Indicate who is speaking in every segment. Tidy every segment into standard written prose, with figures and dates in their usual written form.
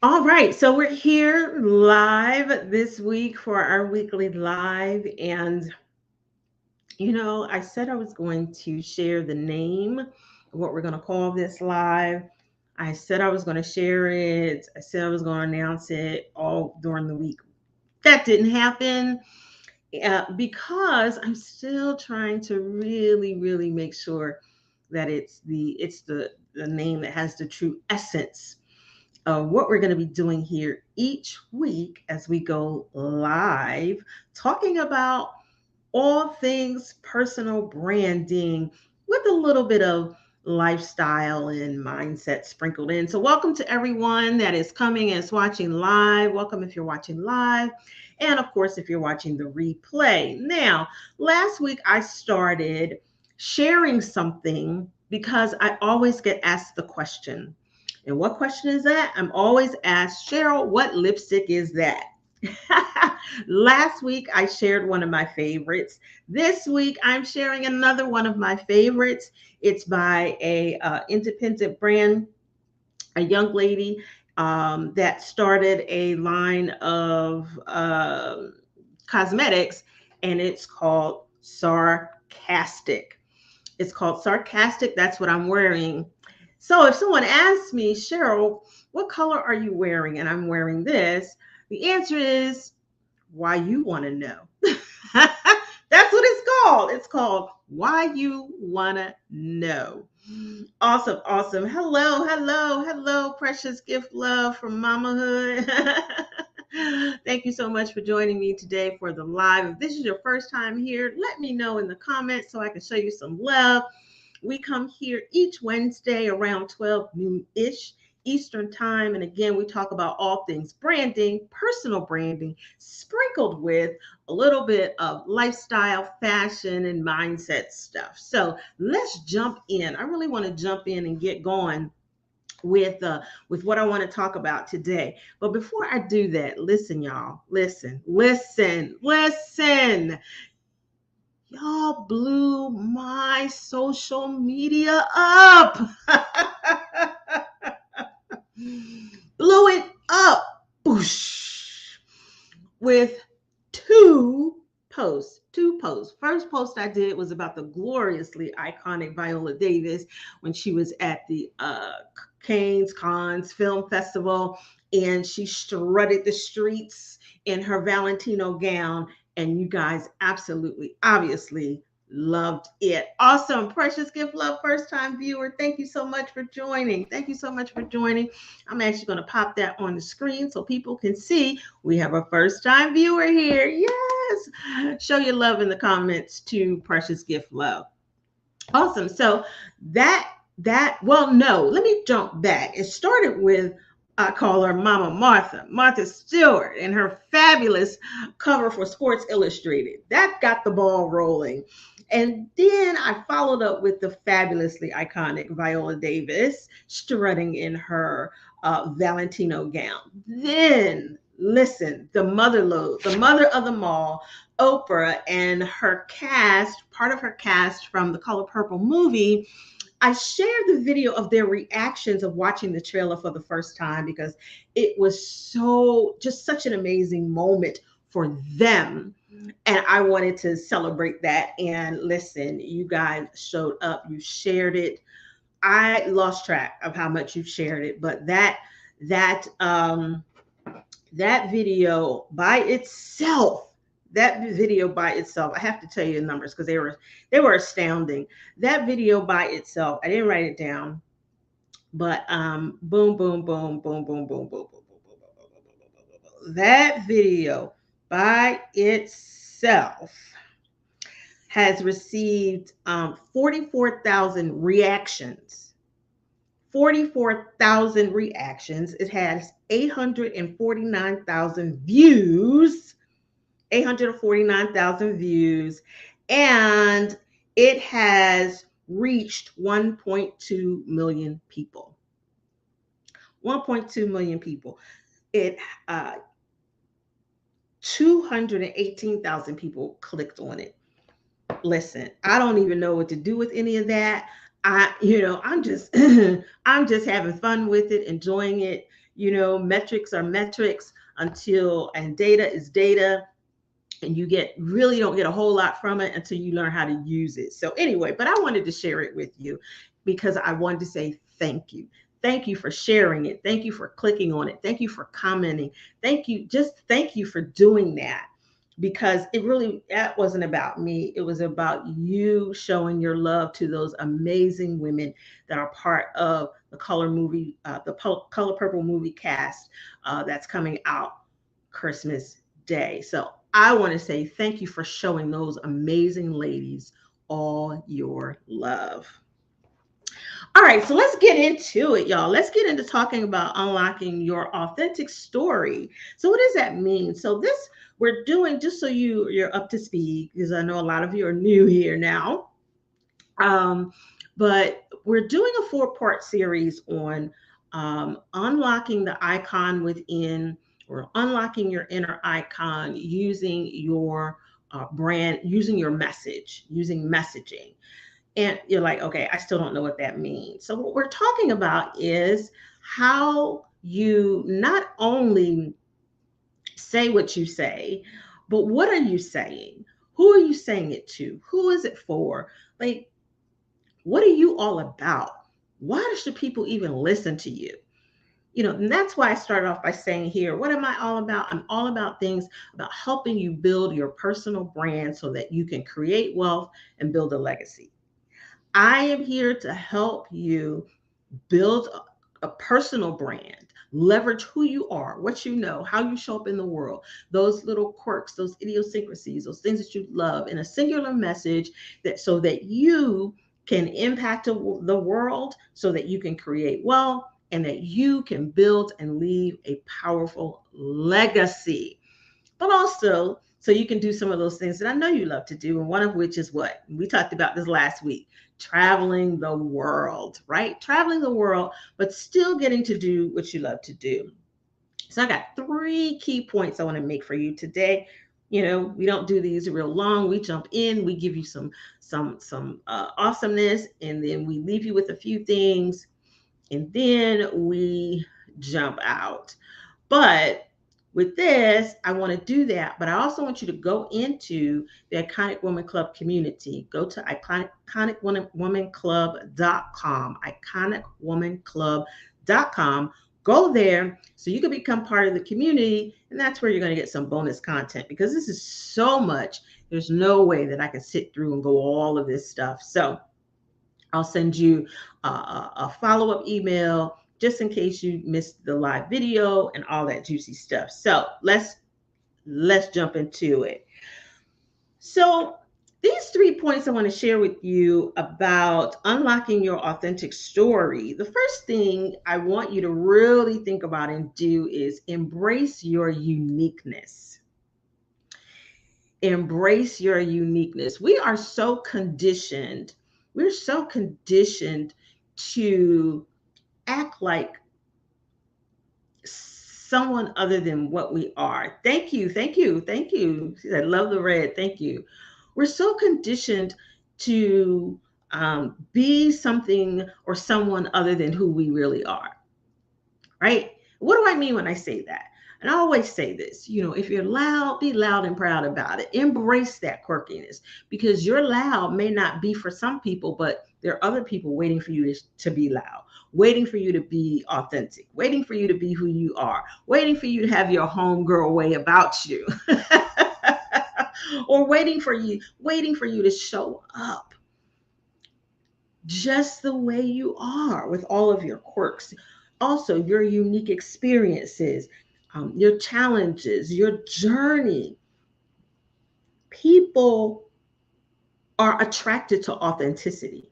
Speaker 1: All right, so we're here live this week for our weekly live. And, I said I was going to share the name of what we're going to call this live. I said I was going to share it. I said I was going to announce it all during the week. That didn't happen because I'm still trying to really make sure that it's the name that has the true essence what we're going to be doing here each week as we go live, talking about all things personal branding with a little bit of lifestyle and mindset sprinkled in. So, welcome to everyone that is coming and is watching live. Welcome if you're watching live. And of course, if you're watching the replay. Now, last week I started sharing something because I always get asked the question, and what question is that? I'm always asked, Cheryl, what lipstick is that? Last week, I shared one of my favorites. This week, I'm sharing another one of my favorites. It's by a independent brand, a young lady that started a line of cosmetics, and it's called Sarcastic. It's called Sarcastic. That's what I'm wearing. So if someone asks me, Cheryl, what color are you wearing? And I'm wearing this, the answer is why you want to know. That's what it's called. It's called Why You Want to Know. Awesome, awesome. Hello, precious gift love from mamahood. Thank you so much for joining me today for the live. If this is your first time here, let me know in the comments so I can show you some love. We come here each Wednesday around 12 noon-ish Eastern time. And again, we talk about all things branding, personal branding, sprinkled with a little bit of lifestyle, fashion, and mindset stuff. So let's jump in. I really want to jump in and get going with what I want to talk about today. But before I do that, listen, y'all. Listen. Y'all blew my social media up. Blew it up. Boosh. With two posts. First post I did was about the gloriously iconic Viola Davis when she was at the Cannes Film Festival, and she strutted the streets in her Valentino gown, and you guys absolutely, obviously loved it. Awesome. Precious gift love, first time viewer. Thank you so much for joining. Thank you so much for joining. I'm actually going to pop that on the screen so people can see we have a first time viewer here. Yes. Show your love in the comments to Precious Gift Love. Awesome. So well, no, let me jump back. It started with, I call her Mama Martha Stewart, and her fabulous cover for Sports Illustrated. That got the ball rolling. And then I followed up with the fabulously iconic Viola Davis strutting in her Valentino gown. Then, listen, the mother of them all, Oprah, and her cast, part of her cast from the Color Purple movie. I shared the video of their reactions of watching the trailer for the first time because it was just such an amazing moment for them. And I wanted to celebrate that. And listen, you guys showed up, you shared it. I lost track of how much you shared it, but that that video by itself, I have to tell you the numbers because they were astounding. That video by itself, I didn't write it down, but boom, boom, boom, boom, boom, boom, boom, boom, boom, boom, boom, boom, boom. That video by itself has received 44,000 reactions. 44,000 reactions. It has 849,000 views. 849,000 views. And it has reached 1.2 million people. 1.2 million people. It 218,000 people clicked on it. Listen, I don't even know what to do with any of that. I'm just I'm just having fun with it, enjoying it. Metrics are metrics and data is data, and you really don't get a whole lot from it until you learn how to use it. So anyway, but I wanted to share it with you because I wanted to say thank you. Thank you for sharing it. Thank you for clicking on it. Thank you for commenting. Thank you for doing that, because that wasn't about me. It was about you showing your love to those amazing women that are part of the Color Purple movie cast that's coming out Christmas Day. So I want to say thank you for showing those amazing ladies all your love. All right, so let's get into it, y'all. Let's get into talking about unlocking your authentic story. So what does that mean? So this we're doing, just so you're up to speed, because I know a lot of you are new here now. But we're doing a 4-part series on unlocking the icon within, or unlocking your inner icon using your brand, using your message, using messaging. And you're like, okay, I still don't know what that means. So what we're talking about is how you not only say what you say, but what are you saying? Who are you saying it to? Who is it for? Like, what are you all about? Why should people even listen to you? And that's why I started off by saying here, what am I all about? I'm all about things about helping you build your personal brand so that you can create wealth and build a legacy. I am here to help you build a personal brand, leverage who you are, what you know, how you show up in the world, those little quirks, those idiosyncrasies, those things that you love, in a singular message, so that you can impact the world, so that you can create wealth, and that you can build and leave a powerful legacy. But also, so you can do some of those things that I know you love to do, and one of which is what we talked about this last week: traveling the world, right? Traveling the world, but still getting to do what you love to do. So I got 3 key points I want to make for you today. We don't do these real long. We jump in, we give you some awesomeness, and then we leave you with a few things, and then we jump out. But with this, I want to do that, but I also want you to go into the Iconic Woman Club community. Go to iconicwomanclub.com, iconicwomanclub.com. Go there so you can become part of the community, and that's where you're going to get some bonus content, because this is so much. There's no way that I can sit through and go all of this stuff. So I'll send you a follow-up email just in case you missed the live video and all that juicy stuff. So let's jump into it. So these 3 points I want to share with you about unlocking your authentic story. The first thing I want you to really think about and do is embrace your uniqueness. Embrace your uniqueness. We're so conditioned to act like someone other than what we are. Thank you. I love the red. Thank you. We're so conditioned to be something or someone other than who we really are, right? What do I mean when I say that? And I always say this, if you're loud, be loud and proud about it. Embrace that quirkiness, because your loud may not be for some people, but there are other people waiting for you to be loud, waiting for you to be authentic, waiting for you to be who you are, waiting for you to have your homegirl way about you, or waiting for you to show up just the way you are, with all of your quirks. Also, your unique experiences, your challenges, your journey. People are attracted to authenticity.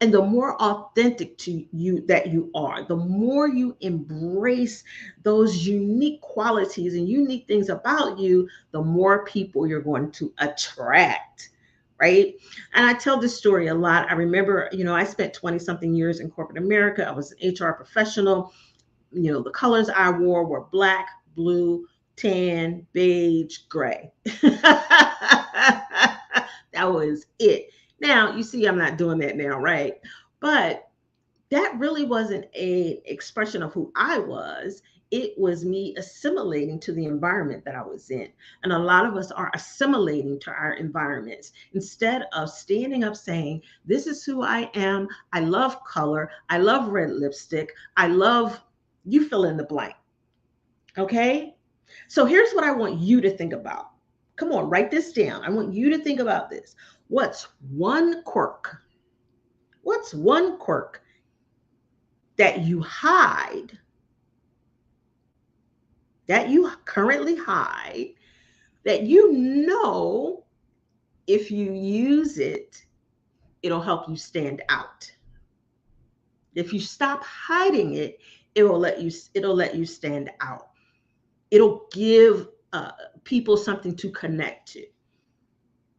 Speaker 1: And the more authentic to you that you are, the more you embrace those unique qualities and unique things about you, the more people you're going to attract. Right. And I tell this story a lot. I remember, I spent 20 something years in corporate America. I was an HR professional. The colors I wore were black, blue, tan, beige, gray. That was it. Now, you see, I'm not doing that now, right? But that really wasn't a expression of who I was. It was me assimilating to the environment that I was in. And a lot of us are assimilating to our environments instead of standing up saying, this is who I am. I love color. I love red lipstick. I love, you fill in the blank. Okay. So here's what I want you to think about. Come on, write this down. I want you to think about this. What's one quirk? What's one quirk that you hide, that you currently hide, that you know if you use it, it'll help you stand out. If you stop hiding it, it'll let you stand out. It'll give people something to connect to.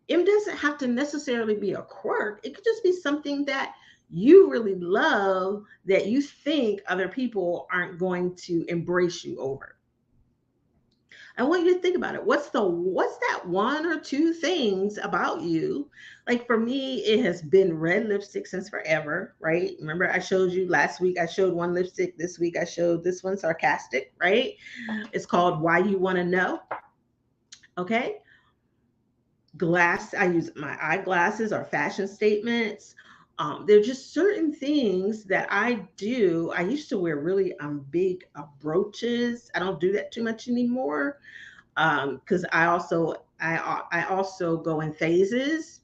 Speaker 1: It doesn't have to necessarily be a quirk. It could just be something that you really love that you think other people aren't going to embrace you over. I want you to think about it. What's that one or two things about you? Like for me, it has been red lipstick since forever, right? Remember I showed you last week, I showed one lipstick. This week I showed this one, sarcastic, right? It's called Why You Want to Know. Okay. Glass, I use my eyeglasses or fashion statements. They're just certain things that I do. I used to wear really big brooches. I don't do that too much anymore because I also go in phases,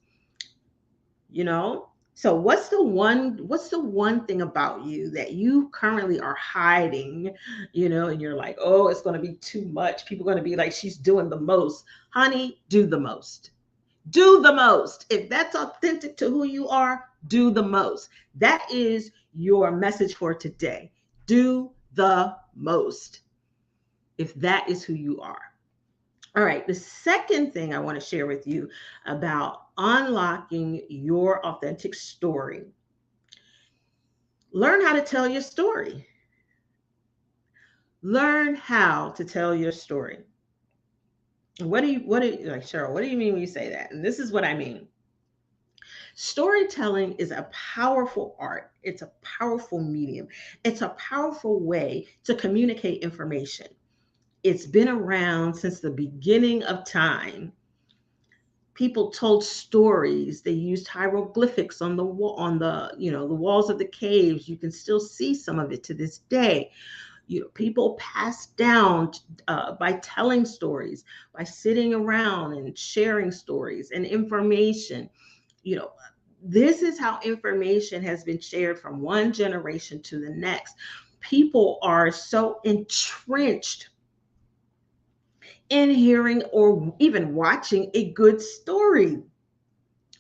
Speaker 1: you know. So what's the one thing about you that you currently are hiding, and you're like, oh, it's going to be too much. People are going to be like, she's doing the most. Honey, do the most. Do the most. If that's authentic to who you are, do the most. That is your message for today. Do the most. If that is who you are. All right. The second thing I want to share with you about unlocking your authentic story. Learn how to tell your story. Learn how to tell your story. What do you like, Cheryl? What do you mean when you say that? And this is what I mean. Storytelling is a powerful art. It's a powerful medium. It's a powerful way to communicate information. It's been around since the beginning of time. People told stories. They used hieroglyphics on the wall, on the walls of the caves. You can still see some of it to this day. People passed down by telling stories, by sitting around and sharing stories and information. you know this is how information has been shared from one generation to the next. People are so entrenched in hearing or even watching a good story.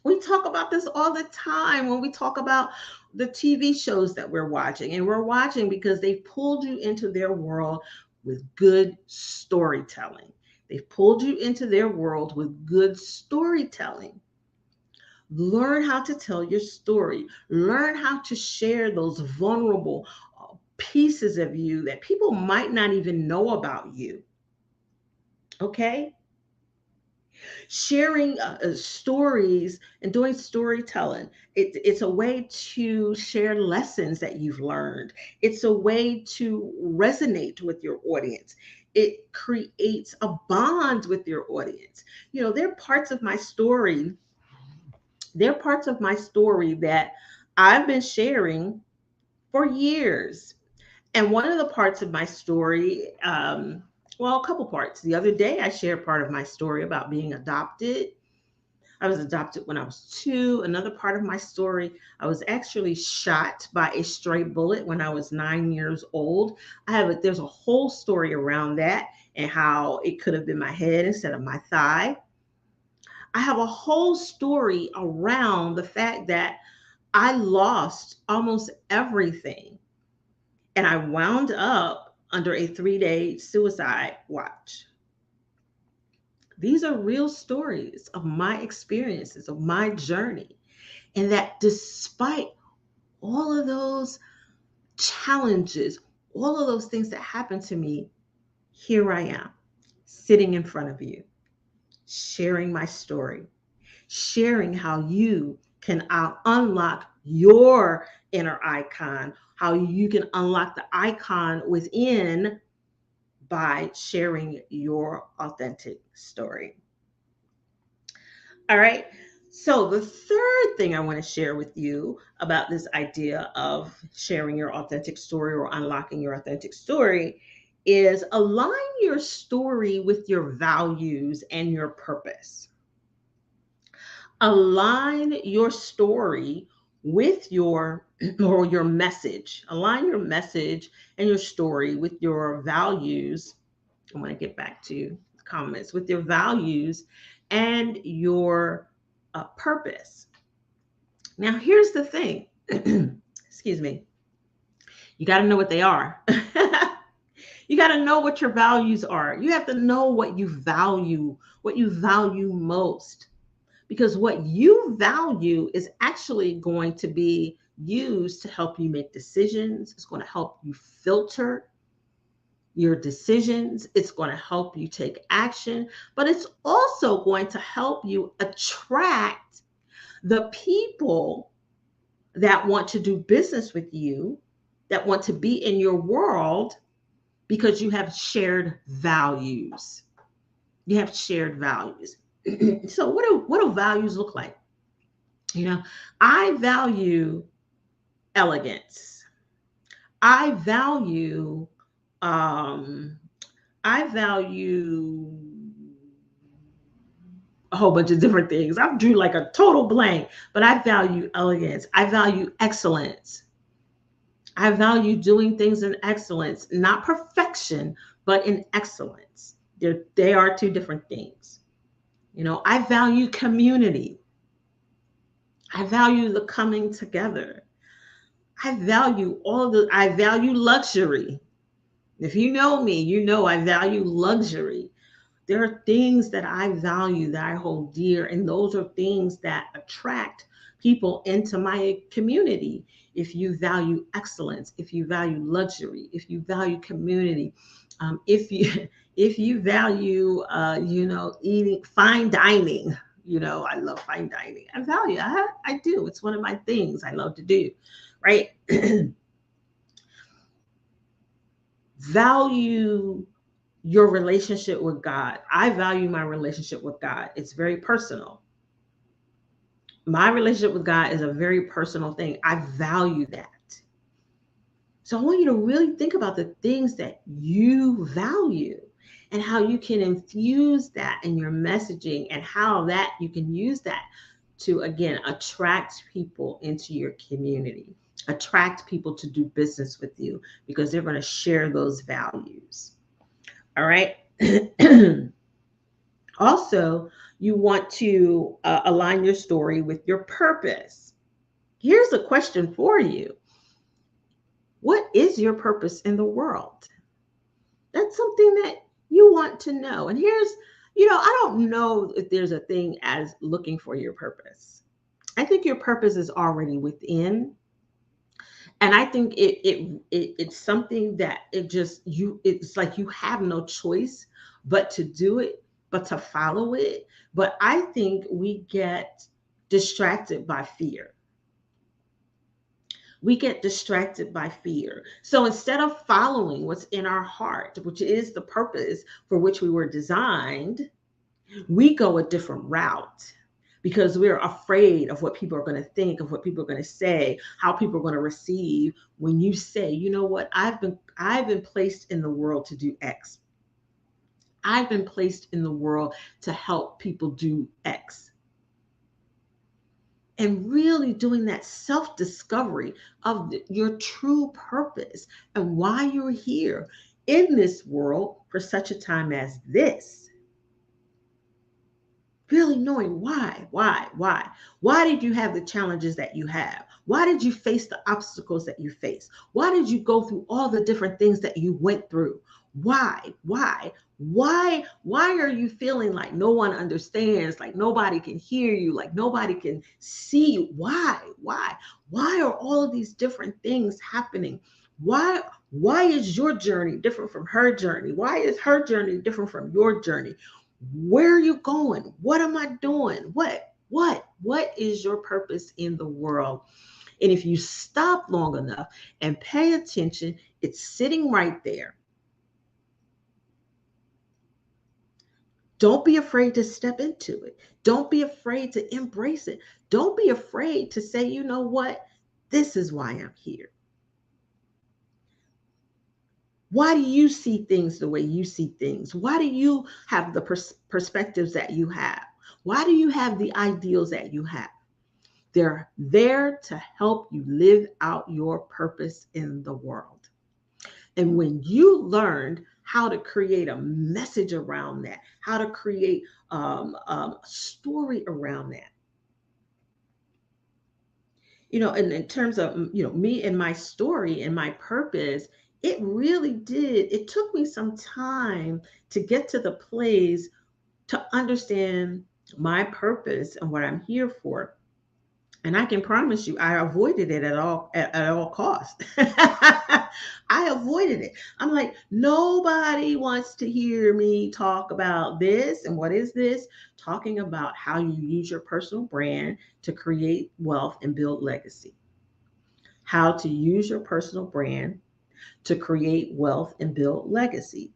Speaker 1: We talk about this all the time when we talk about the TV shows that we're watching, and we're watching because they've pulled you into their world with good storytelling. They've pulled you into their world with good storytelling. Learn how to tell your story. Learn how to share those vulnerable pieces of you that people might not even know about you. Okay? Sharing stories and doing storytelling. It's a way to share lessons that you've learned. It's a way to resonate with your audience. It creates a bond with your audience. There are parts of my story that I've been sharing for years. And one of the parts of my story, well, a couple parts. The other day, I shared part of my story about being adopted. I was adopted when I was 2. Another part of my story, I was actually shot by a stray bullet when I was 9 years old. There's a whole story around that and how it could have been my head instead of my thigh. I have a whole story around the fact that I lost almost everything and I wound up under a 3-day suicide watch. These are real stories of my experiences, of my journey. And that despite all of those challenges, all of those things that happened to me, here I am sitting in front of you, sharing my story, sharing how you can unlock your inner icon, how you can unlock the icon within by sharing your authentic story. All right. So, the third thing I want to share with you about this idea of sharing your authentic story or unlocking your authentic story is align your story with your values and your purpose. Align your story with your or your message. Align your message and your story with your values. I want to get back to comments with your values and your purpose. Now, here's the thing. Excuse me. You got to know what they are. You got to know what your values are. You have to know what you value most, because what you value is actually going to be used to help you make decisions. It's going to help you filter your decisions. It's going to help you take action, but it's also going to help you attract the people that want to do business with you, that want to be in your world, because you have shared values. You have shared values. So what do values look like? You know, I value elegance. I value um I value a whole bunch of different things. I drew like a total blank, but I value elegance. I value excellence. I value doing things in excellence, not perfection, but in excellence. They are two different things. You know, I value community. I value the coming together. I value luxury. If you know me, you know I value luxury. There are things that I value that I hold dear, and those are things that attract people into my community. If you value excellence, if you value luxury, if you value community, if you if you value eating fine dining, I love fine dining. I do. It's one of my things I love to do, right? Value your relationship with God. I value my relationship with God. It's very personal. My relationship with God is a very personal thing. I value that. So I want you to really think about the things that you value and how you can infuse that in your messaging, and how that you can use that to, again, attract people into your community, attract people to do business with you, because they're going to share those values. All right. Also, you want to align your story with your purpose. Here's a question for you. What is your purpose in the world? That's something that you want to know. And I don't know if there's a thing as looking for your purpose. I think your purpose is already within. And I think it's something that it's like you have no choice but to do it, but to follow it. But I think we get distracted by fear. We get distracted by fear. So instead of following what's in our heart, which is the purpose for which we were designed, we go a different route, because we're afraid of what people are going to think, of what people are going to say, how people are going to receive when you say, you know what, I've been placed in the world to do X. I've been placed in the world to help people do X. And really doing that self-discovery of your true purpose and why you're here in this world for such a time as this. Really knowing why did you have the challenges that you have? Why did you face the obstacles that you face? Why did you go through all the different things that you went through? Why are you feeling like no one understands, like nobody can hear you, like nobody can see you? Why are all of these different things happening? Why is your journey different from her journey? Why is her journey different from your journey? Where are you going? What am I doing? What is your purpose in the world? And if you stop long enough and pay attention, it's sitting right there. Don't be afraid to step into it. Don't be afraid to embrace it. Don't be afraid to say, you know what? This is why I'm here. Why do you see things the way you see things? Why do you have the perspectives that you have? Why do you have the ideals that you have? They're there to help you live out your purpose in the world. And when you learned how to create a message around that, how to create a story around that, and in terms of, me and my story and my purpose, it really did. It took me some time to get to the place to understand my purpose and what I'm here for. And I can promise you, I avoided it at all costs. I avoided it. I'm like, nobody wants to hear me talk about this. And what is this? Talking about how you use your personal brand to create wealth and build legacy. How to use your personal brand to create wealth and build legacy.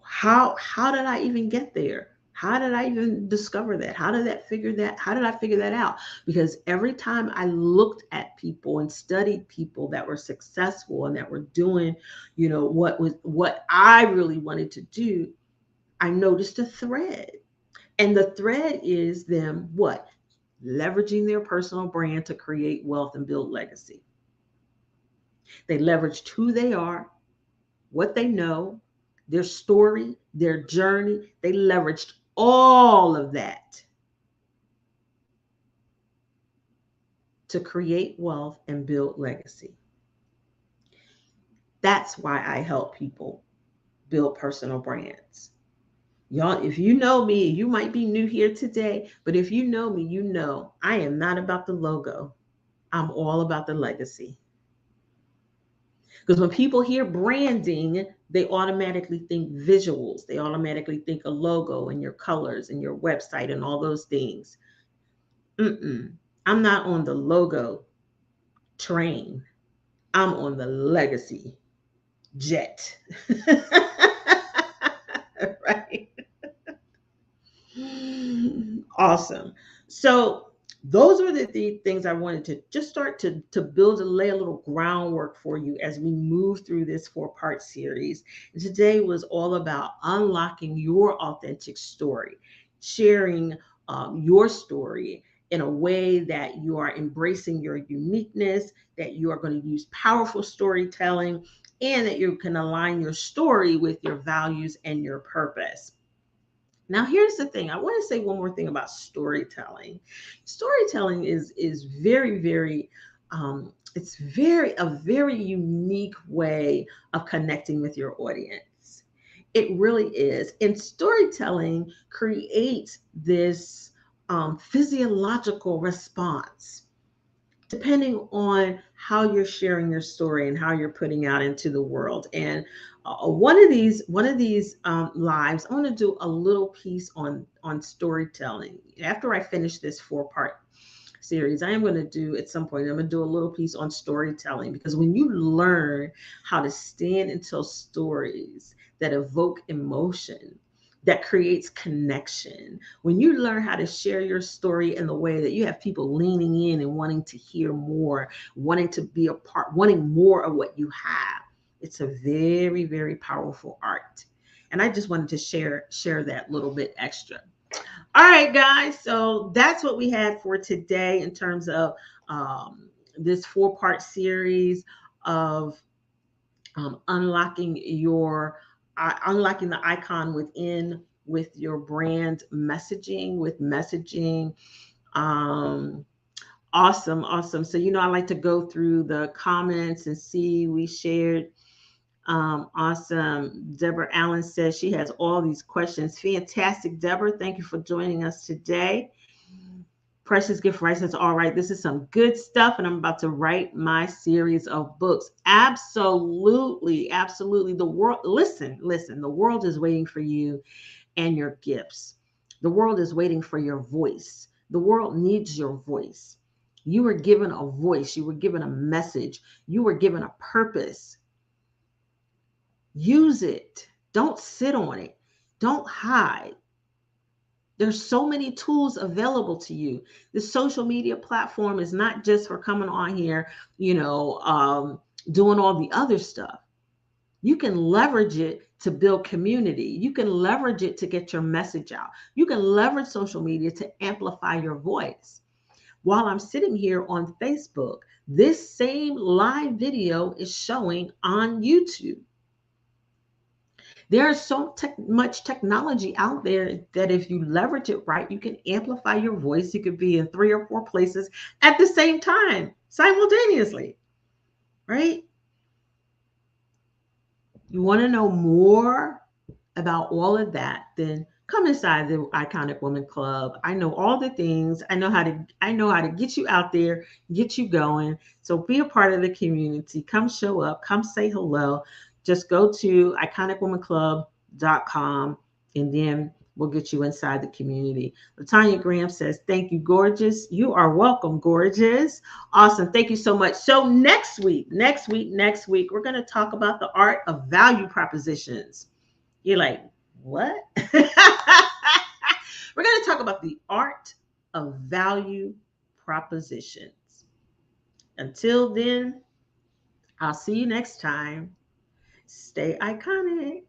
Speaker 1: How did I even get there? How did I even discover that? How did I figure that out? Because every time I looked at people and studied people that were successful and that were doing, what I really wanted to do, I noticed a thread. And the thread is them what? Leveraging their personal brand to create wealth and build legacy. They leveraged who they are, what they know, their story, their journey. They leveraged all of that to create wealth and build legacy. That's why I help people build personal brands. Y'all, if you know me, you might be new here today, but if you know me, you know I am not about the logo. I'm all about the legacy. Because when people hear branding, they automatically think visuals. They automatically think a logo and your colors and your website and all those things. I'm not on the logo train. I'm on the legacy jet. Right? Awesome. So those are the things I wanted to just start to build and lay a little groundwork for you as we move through this 4-part series. And today was all about unlocking your authentic story, sharing your story in a way that you are embracing your uniqueness, that you are going to use powerful storytelling, and that you can align your story with your values and your purpose. Now, here's the thing. I want to say one more thing about storytelling. Storytelling is very, very, a very unique way of connecting with your audience. It really is. And storytelling creates this physiological response depending on how you're sharing your story and how you're putting out into the world. And one of these lives, I want to do a little piece on storytelling. After I finish this 4-part series, I am going to do at some point, I'm going to do a little piece on storytelling, because when you learn how to stand and tell stories that evoke emotion, that creates connection. When you learn how to share your story in the way that you have people leaning in and wanting to hear more, wanting to be a part, wanting more of what you have, it's a very, very powerful art. And I just wanted to share that little bit extra. All right, guys. So that's what we had for today in terms of this 4-part series of unlocking the icon within with your brand messaging, with messaging. Awesome. So, I like to go through the comments and see we shared. Awesome. Deborah Allen says she has all these questions. Fantastic, Deborah. Thank you for joining us today. Precious Gift Wright says, all right, this is some good stuff, and I'm about to write my series of books. Absolutely. The world, listen, the world is waiting for you and your gifts. The world is waiting for your voice. The world needs your voice. You were given a voice. You were given a message. You were given a purpose. Use it. Don't sit on it. Don't hide. There's so many tools available to you. The social media platform is not just for coming on here, doing all the other stuff. You can leverage it to build community. You can leverage it to get your message out. You can leverage social media to amplify your voice. While I'm sitting here on Facebook, this same live video is showing on YouTube. There's so much technology out there that if you leverage it right, you can amplify your voice. You could be in 3 or 4 places at the same time, simultaneously, right? You want to know more about all of that, then come inside the Iconic Woman Club. I know all the things. I know how to get you out there, get you going. So be a part of the community. Come show up, come say hello. Just go to iconicwomanclub.com and then we'll get you inside the community. Latanya Graham says, thank you, gorgeous. You are welcome, gorgeous. Awesome. Thank you so much. So next week, we're going to talk about the art of value propositions. You're like, what? We're going to talk about the art of value propositions. Until then, I'll see you next time. Stay iconic.